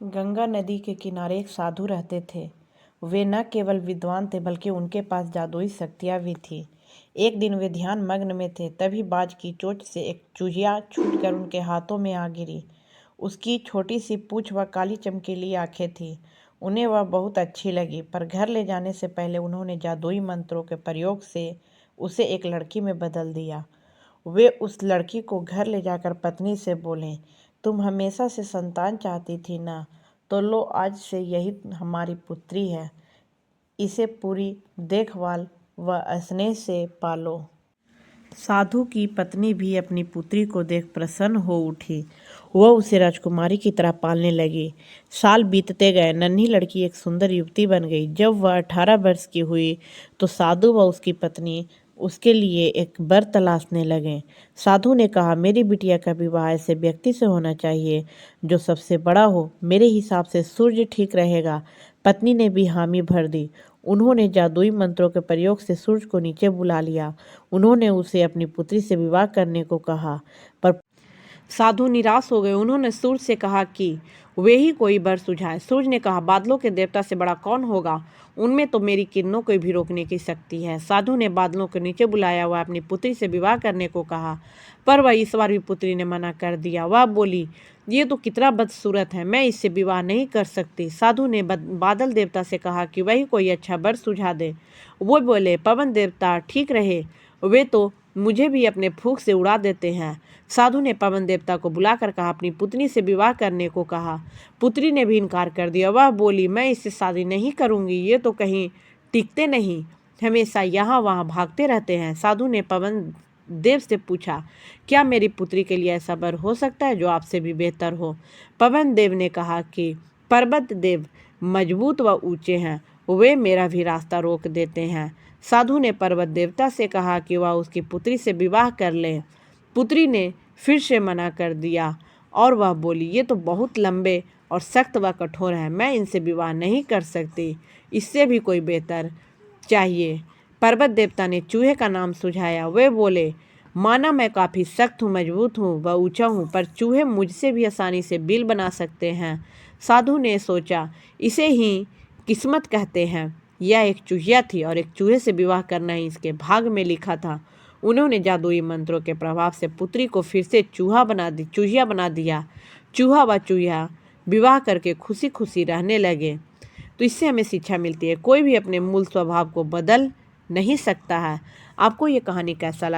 गंगा नदी के किनारे एक साधु रहते थे। वे न केवल विद्वान थे बल्कि उनके पास जादुई शक्तियाँ भी थीं। एक दिन वे ध्यान मग्न में थे, तभी बाज की चोंच से एक चूहिया छूटकर उनके हाथों में आ गिरी। उसकी छोटी सी पूंछ व काली चमकीली आंखें थीं। उन्हें वह बहुत अच्छी लगी, पर घर ले जाने से पहले उन्होंने जादुई मंत्रों के प्रयोग से उसे एक लड़की में बदल दिया। वे उस लड़की को घर ले जाकर पत्नी से बोले, तुम हमेशा से संतान चाहती थी ना, तो लो, आज से यही हमारी पुत्री है। इसे पूरी देखभाल व स्नेह से पालो। साधु की पत्नी भी अपनी पुत्री को देख प्रसन्न हो उठी। वह उसे राजकुमारी की तरह पालने लगी। साल बीतते गए, नन्ही लड़की एक सुंदर युवती बन गई। जब वह 18 वर्ष की हुई तो साधु व उसकी पत्नी उसके लिए एक वर तलाशने लगे। साधु ने कहा, मेरी बिटिया का विवाह ऐसे व्यक्ति से होना चाहिए जो सबसे बड़ा हो। मेरे हिसाब से सूर्य ठीक रहेगा। पत्नी ने भी हामी भर दी। उन्होंने जादुई मंत्रों के प्रयोग से सूर्य को नीचे बुला लिया। उन्होंने उसे अपनी पुत्री से विवाह करने को कहा, पर साधु निराश हो गए। उन्होंने सूर्य से कहा कि वे ही कोई वर सुझाए। सूर्य ने कहा, बादलों के देवता से बड़ा कौन होगा? उनमें तो मेरी किरणों को भी रोकने की शक्ति है। साधु ने बादलों के नीचे बुलाया। वह अपनी पुत्री से विवाह करने को कहा, पर वह इस बार भी पुत्री ने मना कर दिया। वह बोली, ये तो कितना बदसूरत है, मैं इससे विवाह नहीं कर सकती। साधु ने बादल देवता से कहा कि वही कोई अच्छा वर सुझा दे। वो बोले, पवन देवता ठीक रहे, वे तो मुझे भी अपने फूंक से उड़ा देते हैं। साधु ने पवन देवता को बुलाकर कहा, अपनी पुत्री से विवाह करने को कहा। पुत्री ने भी इनकार कर दिया। वह बोली, मैं इससे शादी नहीं करूंगी, ये तो कहीं टिकते नहीं, हमेशा यहाँ वहाँ भागते रहते हैं। साधु ने पवन देव से पूछा, क्या मेरी पुत्री के लिए ऐसा वर हो सकता है जो आपसे भी बेहतर हो? पवन देव ने कहा कि पर्वत देव मजबूत व ऊंचे हैं, वे मेरा भी रास्ता रोक देते हैं। साधु ने पर्वत देवता से कहा कि वह उसकी पुत्री से विवाह कर ले। पुत्री ने फिर से मना कर दिया और वह बोली, ये तो बहुत लंबे और सख्त व कठोर है, मैं इनसे विवाह नहीं कर सकती, इससे भी कोई बेहतर चाहिए। पर्वत देवता ने चूहे का नाम सुझाया। वे बोले, माना मैं काफ़ी सख्त हूँ, मजबूत हूँ व ऊंचा हूँ, पर चूहे मुझसे भी आसानी से बिल बना सकते हैं। साधु ने सोचा, इसे ही किस्मत कहते हैं। यह एक चूहिया थी और एक चूहे से विवाह करना ही इसके भाग में लिखा था। उन्होंने जादुई मंत्रों के प्रभाव से पुत्री को फिर से चूहिया बना दिया। चूहा व चूहिया विवाह करके खुशी खुशी रहने लगे। तो इससे हमें शिक्षा मिलती है, कोई भी अपने मूल स्वभाव को बदल नहीं सकता है। आपको ये कहानी कैसा लगा?